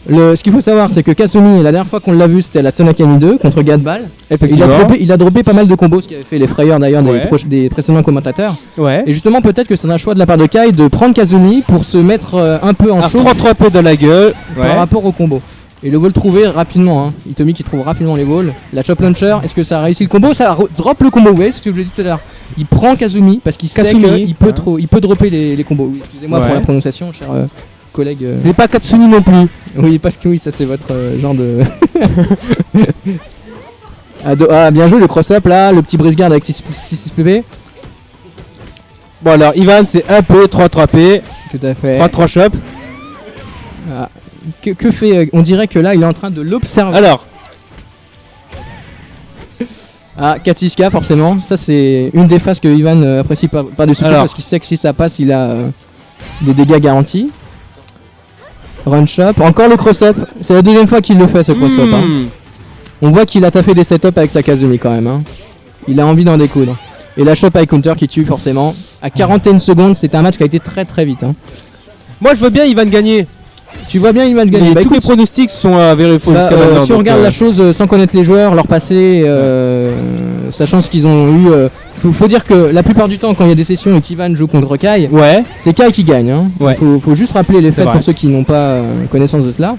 Ce qu'il faut savoir, c'est que Kasumi, la dernière fois qu'on l'a vu, c'était à la Sonakami 2 contre Gadball. Il a droppé pas mal de combos, ce qui avait fait les frayeurs d'ailleurs des précédents commentateurs. Ouais. Et justement, peut-être que c'est un choix de la part de Kai de prendre Kasumi pour se mettre un peu en chaud 3-3 dans la gueule par rapport au combo. Et le wall trouvé rapidement, hein. Hitomi qui trouve rapidement les walls. La chop launcher, est-ce que ça a réussi le combo? Ça drop le combo, ouais, c'est ce que je vous ai dit tout à l'heure. Il prend Kasumi parce qu'il sait qu'il peut, il peut dropper les combos. Oui, excusez-moi pour la prononciation, cher collègue. C'est pas Katsuni non plus. Oui, parce que oui, ça c'est votre genre de. Bien joué le cross-up là, le petit brise-garde avec 6 PB. Bon alors, Ivan c'est 1P, 3-3P. Tout à fait. 3-3 shop. Que fait on dirait que là il est en train de l'observer. Alors. 4-6K forcément. Ça c'est une des phases que Ivan apprécie par-dessus tout parce qu'il sait que si ça passe il a des dégâts garantis. Run shop. Encore le cross-up. C'est la deuxième fois qu'il le fait ce cross-up. Hein. On voit qu'il a taffé des setups avec sa Kazumi quand même. Hein. Il a envie d'en découdre. Et la shop high counter qui tue forcément. À 41 secondes, c'était un match qui a été très très vite. Hein. Moi je veux bien Ivan gagner. Tu vois bien Ivan gagner. Tous les pronostics sont avérés faux jusqu'à maintenant. Si on regarde la chose sans connaître les joueurs, leur passé, sachant ce qu'ils ont eu, faut dire que la plupart du temps quand il y a des sessions et qu'Ivan joue contre Kai, c'est Kai qui gagne. Hein. Faut juste rappeler les faits pour ceux qui n'ont pas connaissance de cela.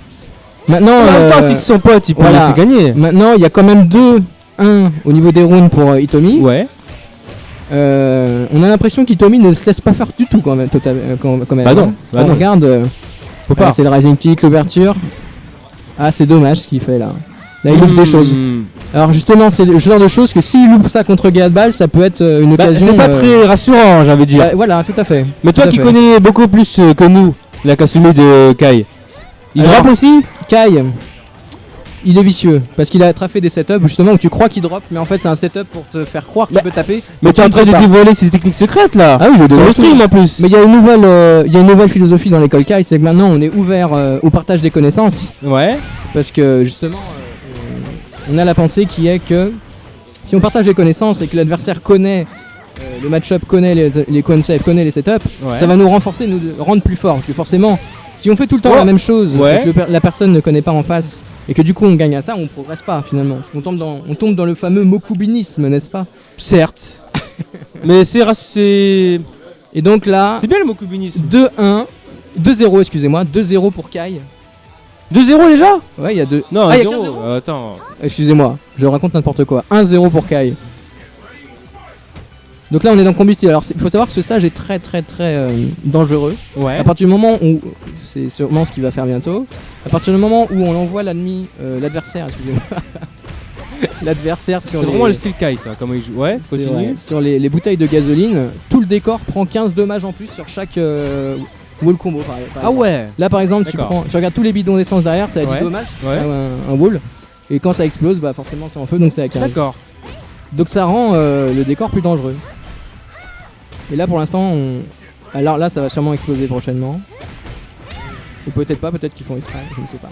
Maintenant, en même temps, si c'est son pote, il peut laisser gagner. Maintenant, il y a quand même 2-1 au niveau des rounds pour Hitomi. Ouais. On a l'impression qu'Hitomi ne se laisse pas faire du tout quand même. Bah non. On regarde. Faut pas. C'est le rising kick, l'ouverture. C'est dommage ce qu'il fait là. Là il loupe des choses. Alors justement c'est le genre de choses que s'il loupe ça contre Gadball, ça peut être une occasion. C'est pas très rassurant, j'avais dire. Voilà, tout à fait. Mais toi qui connais beaucoup plus que nous la Kasumi de Kai, il drop aussi? Kai, il est vicieux parce qu'il a traffé des setups justement où tu crois qu'il drop, mais en fait c'est un setup pour te faire croire qu'il peut taper. Mais tu es en train de dévoiler ses techniques secrètes là. Ah oui, je sur le stream en plus. Mais il y a une nouvelle philosophie dans l'école Kai, c'est que maintenant on est ouvert au partage des connaissances. Ouais. Parce que justement, on a la pensée qui est que si on partage les connaissances et que l'adversaire connaît le match-up, connaît les concepts, connaît les setups, ça va nous renforcer, nous rendre plus forts. Parce que forcément, si on fait tout le temps la même chose et que la personne ne connaît pas en face et que du coup on gagne à ça, on progresse pas finalement. On tombe dans le fameux mokubinisme, n'est-ce pas? Certes. Mais c'est... Et donc là... C'est bien le mokubinisme. 2-0, excusez-moi, 2-0 pour Kai. 2-0 déjà? Ouais, il y a 2. Non, il y a 0. Attends. Excusez-moi, je raconte n'importe quoi. 1-0 pour Kai. Donc là, on est dans le combustible. Alors, il faut savoir que ce stage est très très très dangereux. Ouais. À partir du moment où, c'est sûrement ce qu'il va faire bientôt, à partir du moment où on envoie l'adversaire, excusez-moi, l'adversaire sur c'est vraiment le style Kai ça, comment il joue. Ouais, continue. Sur les bouteilles de gasoline, tout le décor prend 15 dommages en plus sur chaque wall combo par exemple. Ouais. Là par exemple tu regardes tous les bidons d'essence derrière, ça a 10 dommages, un wall, et quand ça explose bah forcément c'est en feu donc c'est à 15. D'accord. Donc ça rend le décor plus dangereux. Et là pour l'instant alors là ça va sûrement exploser prochainement. Ou peut-être pas, peut-être qu'ils font exprès, je ne sais pas.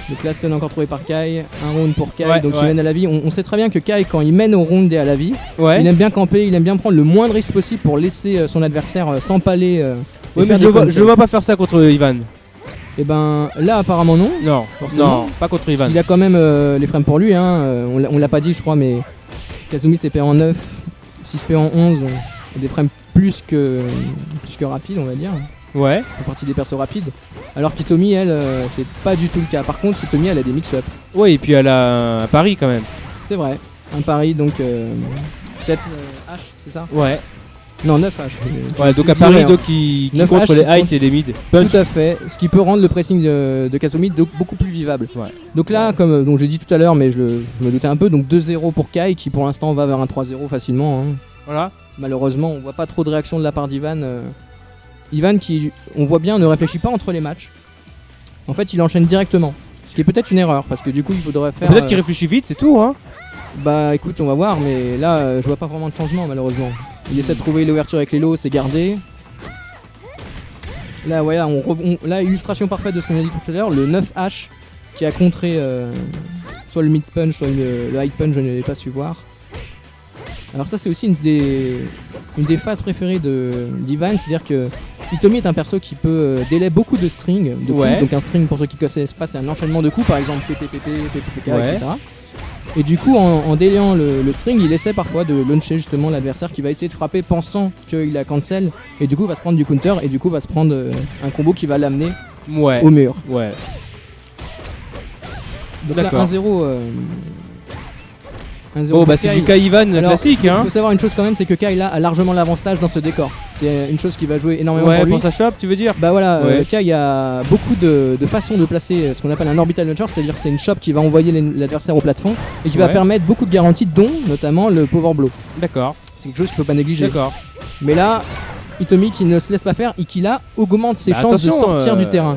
Donc là stun encore trouvé par Kai, un round pour Kai, donc il mène à la vie. On sait très bien que Kai quand il mène au round et à la vie, il aime bien camper, il aime bien prendre le moins de risques possible pour laisser son adversaire s'empaler. Oui mais je le vois pas faire ça contre Ivan. Et ben là apparemment non. Non, forcément. Non, pas contre Ivan. Il a quand même les frames pour lui, hein. On l'a pas dit je crois mais Kazumi c'est P en 9, 6P en 11, des frames plus que rapides on va dire. Ouais. En partie des persos rapides. Alors qu'Hitomi elle c'est pas du tout le cas. Par contre Hitomi elle a des mix-up. Ouais et puis elle a un pari quand même. C'est vrai. Un pari donc 7 H c'est ça? Ouais. Non 9 H. Ouais donc un pari qui contre les heights et les mid. Punch. Tout à fait. Ce qui peut rendre le pressing de Kazumi beaucoup plus vivable. Ouais. Donc là comme donc j'ai dit tout à l'heure mais je me doutais un peu donc 2-0 pour Kai qui pour l'instant va vers un 3-0 facilement. Hein. Voilà. Malheureusement on voit pas trop de réaction de la part d'Ivan. Ivan qui, on voit bien, ne réfléchit pas entre les matchs. En fait, il enchaîne directement. Ce qui est peut-être une erreur, parce que du coup, il faudrait faire... Peut-être qu'il réfléchit vite, c'est tout, hein. Bah écoute, on va voir, mais là, je vois pas vraiment de changement, malheureusement. Il essaie de trouver l'ouverture avec les lots, c'est gardé. Là, voilà, là, illustration parfaite de ce qu'on a dit tout à l'heure, le 9H qui a contré soit le mid punch, soit le high punch, je ne l'ai pas su voir. Alors ça, c'est aussi une des phases préférées d'Ivan, c'est-à-dire que Hitomi est un perso qui peut délayer beaucoup de strings, de coups. Ouais. Donc un string, pour ceux qui connaissent pas, c'est un enchaînement de coups, par exemple PPPP, PPPK, Ouais. etc. Et du coup, en délayant le string, il essaie parfois de launcher justement l'adversaire qui va essayer de frapper pensant qu'il a cancel, et du coup va se prendre du counter, et du coup va se prendre un combo qui va l'amener Ouais. au mur. Ouais. Donc là, D'accord. 1-0. 1-0 Oh pour bah c'est Kai. du Kai Ivan Alors, classique hein. Il faut savoir une chose quand même, c'est que Kai là a largement l'avantage dans ce décor. C'est une chose qui va jouer énormément Ouais, pour lui. pour sa shop, tu veux dire? Bah voilà, Ouais. Kai a beaucoup de façons de placer ce qu'on appelle un orbital launcher, c'est-à-dire que c'est une shop qui va envoyer l'adversaire au plafond et qui va Ouais. permettre beaucoup de garanties, dont notamment le power blow. D'accord. C'est quelque chose qu'il faut pas négliger. D'accord. Mais là, Hitomi qui ne se laisse pas faire et qui là augmente ses Bah, chances de attention, sortir du terrain.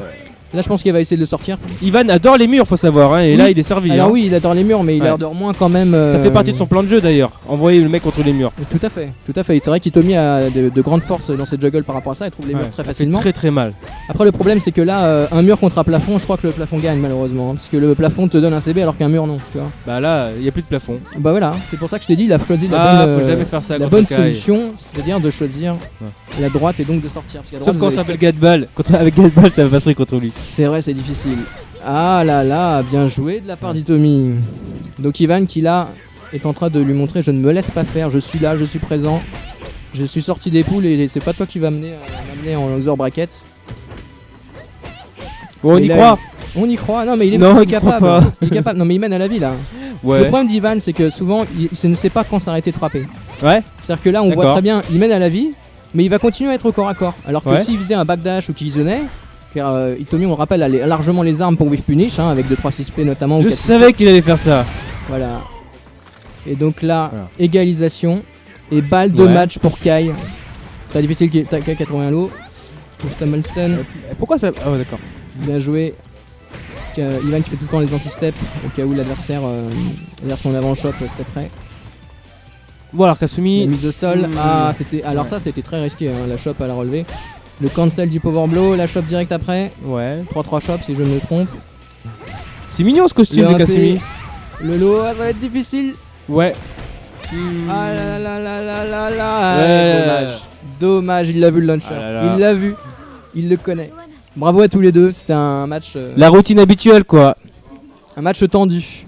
Là, je pense qu'il va essayer de le sortir. Ivan adore les murs, faut savoir, hein, et Oui. là il est servi. Alors hein. oui, il adore les murs, mais il Ouais. adore moins quand même. Ça fait partie de son plan de jeu d'ailleurs, envoyer le mec contre les murs. Tout à fait, tout à fait. C'est vrai qu'Hitomi a de grandes forces dans ses juggles par rapport à ça. Il trouve les murs Ouais, très ça fait facilement. très très mal. Après, le problème, c'est que là, un mur contre un plafond, je crois que le plafond gagne malheureusement, hein, parce que le plafond te donne un CB alors qu'un mur non. Tu vois. Bah là, il y a plus de plafond. Bah voilà, c'est pour ça que je t'ai dit, il a choisi la Ah, bonne, faut jamais faire ça la contre bonne Kai. solution, c'est-à-dire de choisir la droite et donc de sortir. Parce qu'à Sauf droite, quand vous ça avez- s'appelle Gadball. Avec Gadball, ça passerait contre lui. C'est vrai, c'est difficile. Ah là là, bien joué de la part d'Hitomi. Donc Ivan qui là est en train de lui montrer, je ne me laisse pas faire, je suis là, je suis présent. Je suis sorti des poules et c'est pas toi qui vas m'amener en loser bracket. Bon, on Il y a- croit. On y croit, non mais il est, Non, il est on y croit capable. pas. Il est capable, non mais il mène à la vie là. Le Ouais. problème d'Ivan c'est que souvent il ne sait pas quand s'arrêter de frapper. Ouais. C'est-à-dire que là on voit D'accord. très bien, il mène à la vie, mais il va continuer à être au corps à corps. Alors que Ouais. s'il faisait un backdash ou qu'il zonait, car Hitomi on le rappelle a largement les armes pour whiff punish, hein, avec 2-3-6P notamment. ou Je 4-6P. savais qu'il allait faire ça. Voilà. Et donc là, Voilà. égalisation et balle de Ouais. match pour Kai. Très difficile Kai 81 low. Stumblestone, Pourquoi ça. Ah ouais, d'accord. bien joué. Ivan qui fait tout le temps les anti-steps au cas où l'adversaire vers son avant-shot stepperait. Bon, alors La Kasumi. mise au sol, alors Ouais. ça c'était très risqué, hein, la shop à la relever. Le cancel du power blow, la shop direct après. Ouais. 3-3 shop si je ne me trompe. C'est mignon ce costume Le de 1P, Kasumi. Le low, ça va être difficile. Ouais. Ah là là là là là là. Ouais. Dommage. Dommage, il l'a vu le launcher. Ah là là. Il l'a vu. Il le connaît. Bravo à tous les deux, c'était un match La routine habituelle quoi. tendu.